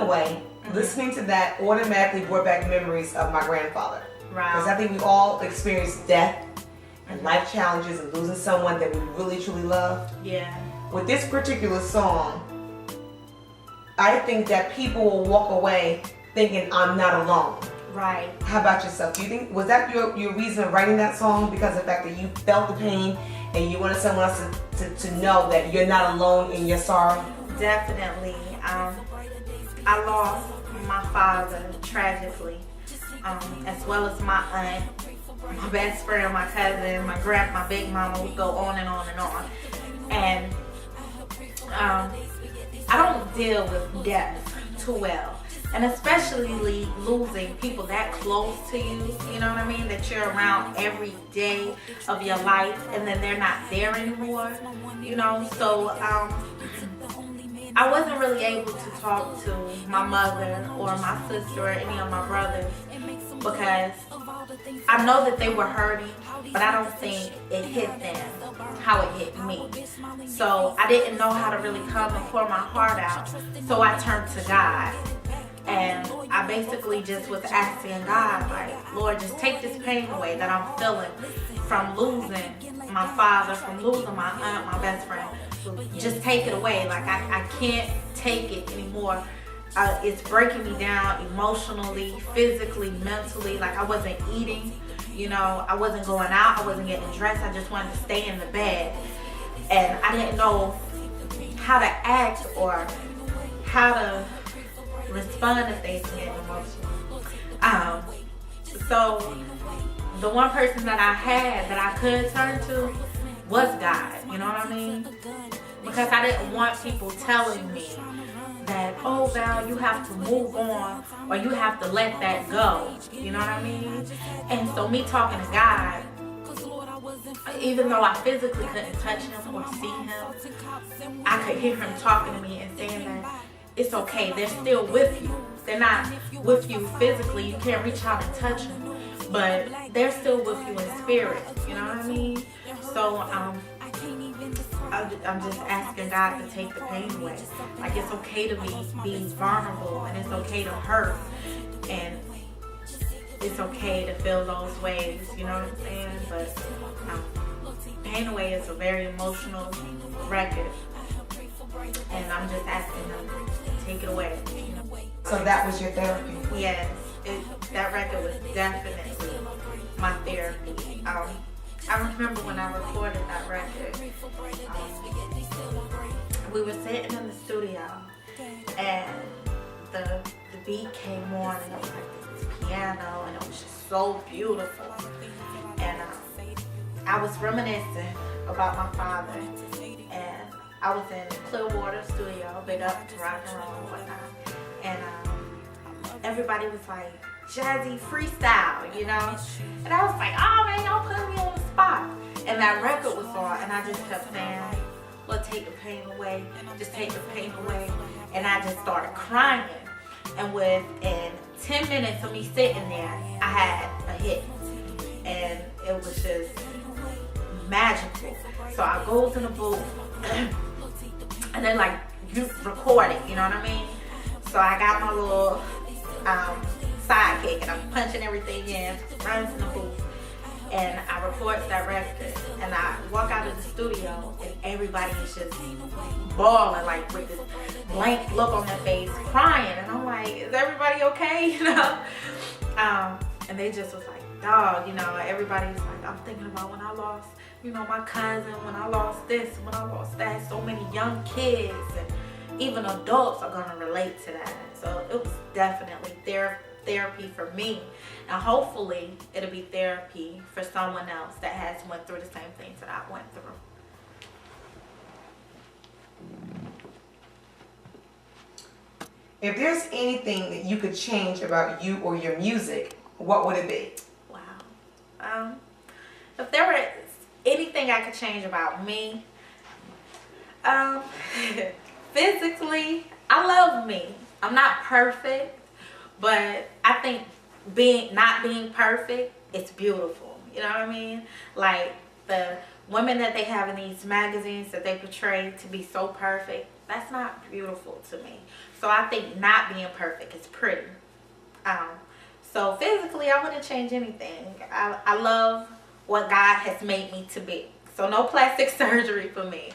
away, listening to that automatically brought back memories of my grandfather. Right. Because I think we all experienced death and life challenges and losing someone that we really truly loved. Yeah. With this particular song, I think that people will walk away thinking I'm not alone. Right. How about yourself? Do you think, was that your reason of writing that song? Because of the fact that you felt the pain and you wanted someone else to know that you're not alone in your sorrow? Definitely. I lost my father tragically, as well as my aunt, my best friend, my cousin, my big mama. We go on and on and on. And I don't deal with death too well. And especially losing people that close to you, you know what I mean? That you're around every day of your life and then they're not there anymore, you know? So I wasn't really able to talk to my mother or my sister or any of my brothers because I know that they were hurting, but I don't think it hit them how it hit me. So I didn't know how to really come and pour my heart out. So I turned to God. And I basically just was asking God, like, Lord, just take this pain away that I'm feeling from losing my father, from losing my aunt, my best friend. Just take it away. Like, I can't take it anymore. It's breaking me down emotionally, physically, mentally. Like, I wasn't eating, you know, I wasn't going out, I wasn't getting dressed. I just wanted to stay in the bed. And I didn't know how to act or how to respond to things and get emotional. So the one person that I had that I could turn to was God, you know what I mean? Because I didn't want people telling me that, oh Val, you have to move on or you have to let that go, you know what I mean? And so me talking to God, even though I physically couldn't touch him or see him, I could hear him talking to me and saying that it's okay, they're still with you. They're not with you physically, you can't reach out and touch them, but they're still with you in spirit, you know what I mean? So I'm just asking God to take the pain away. Like, it's okay to be vulnerable and it's okay to hurt and it's okay to feel those ways, you know what I'm saying? But Pain Away is a very emotional record. And I'm just asking him to take it away. So that was your therapy? Yes, that record was definitely my therapy. I remember when I recorded that record, we were sitting in the studio and the beat came on and it was like this piano and it was just so beautiful. And I was reminiscing about my father and I was in Clearwater Studio, big up to rock and roll and whatnot. And everybody was like, Jazzy freestyle, you know? And I was like, oh man, y'all put me on the spot. And that record was on and I just kept saying, Lord, take the pain away. Just take the pain away. And I just started crying. And within 10 minutes of me sitting there, I had a hit. And it was just magical. So I goes in the booth and then like you record it, you know what I mean? So I got my little sidekick and I'm punching everything in, runs in the booth, and I record that record and I walk out of the studio and everybody is just bawling, like with this blank look on their face, crying, and I'm like, is everybody okay? You know? And they just was like, dog, you know, everybody's like, I'm thinking about when I lost, you know, my cousin, when I lost this, when I lost that. So many young kids and even adults are gonna relate to that. So it was definitely therapy for me, and hopefully it'll be therapy for someone else that has went through the same things that I went through. If there's anything that you could change about you or your music, what would it be? Wow. If there were anything I could change about me, physically, I love me. I'm not perfect, but I think not being perfect, it's beautiful. You know what I mean? Like the women that they have in these magazines that they portray to be so perfect, That's not beautiful to me. So I think not being perfect is pretty. So physically, I wouldn't change anything. I love what God has made me to be. So no plastic surgery for me.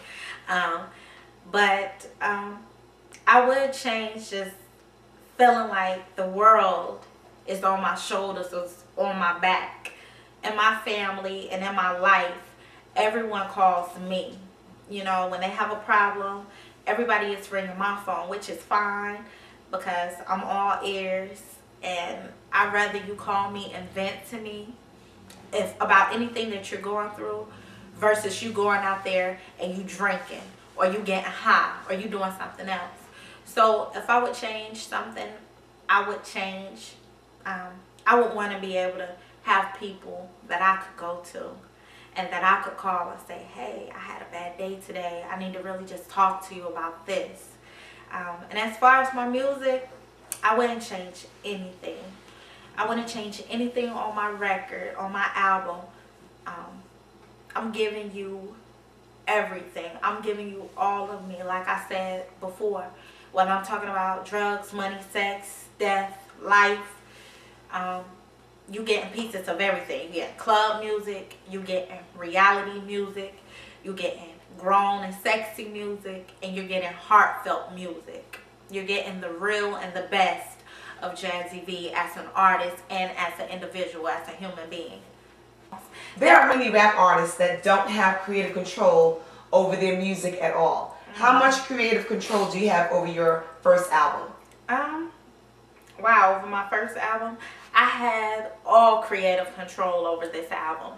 But I would change just feeling like the world is on my shoulders, is on my back. In my family and in my life, everyone calls me. You know, when they have a problem, everybody is ringing my phone, which is fine because I'm all ears, and I'd rather you call me and vent to me about anything that you're going through versus you going out there and you drinking or you getting high or you doing something else. So if I would change something, I would change, I would want to be able to have people that I could go to and that I could call and say, hey, I had a bad day today. I need to really just talk to you about this. And as far as my music, I wouldn't change anything. I wouldn't change anything on my record, on my album. I'm giving you everything. I'm giving you all of me. Like I said before, when I'm talking about drugs, money, sex, death, life, you getting pieces of everything. You get club music, you getting reality music, you getting grown and sexy music, and you're getting heartfelt music. You're getting the real and the best of Jazzy V as an artist and as an individual, as a human being. There are many rap artists that don't have creative control over their music at all. How much creative control do you have over your first album? Wow, over my first album, I had all creative control over this album.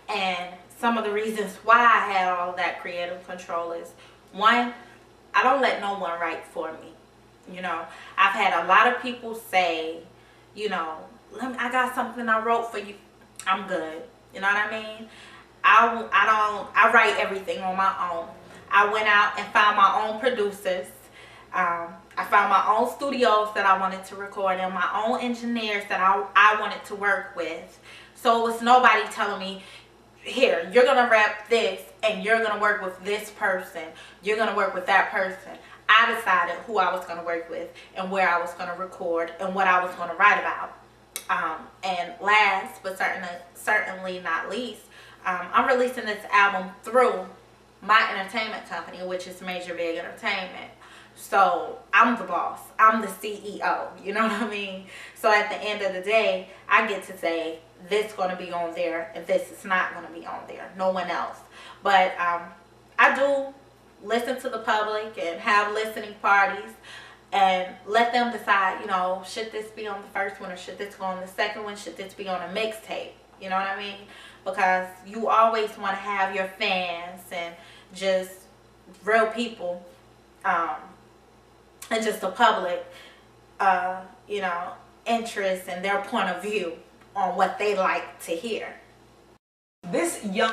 And some of the reasons why I had all that creative control is, one, I don't let no one write for me. You know, I've had a lot of people say, you know, I got something I wrote for you. I'm good. You know what I mean? I write everything on my own. I went out and found my own producers. I found my own studios that I wanted to record in, my own engineers that I wanted to work with. So it was nobody telling me, here, you're going to rap this and you're going to work with this person. You're going to work with that person. I decided who I was going to work with and where I was going to record and what I was going to write about. And last but certainly not least, I'm releasing this album through my entertainment company, which is Major Big Entertainment. So I'm the boss. I'm the CEO. You know what I mean? So at the end of the day, I get to say this is going to be on there and this is not going to be on there. No one else. But I do listen to the public and have listening parties and let them decide, you know, should this be on the first one or should this go on the second one? Should this be on a mixtape? You know what I mean? Because you always want to have your fans and just real people and just the public, you know, interest and their point of view on what they like to hear. This young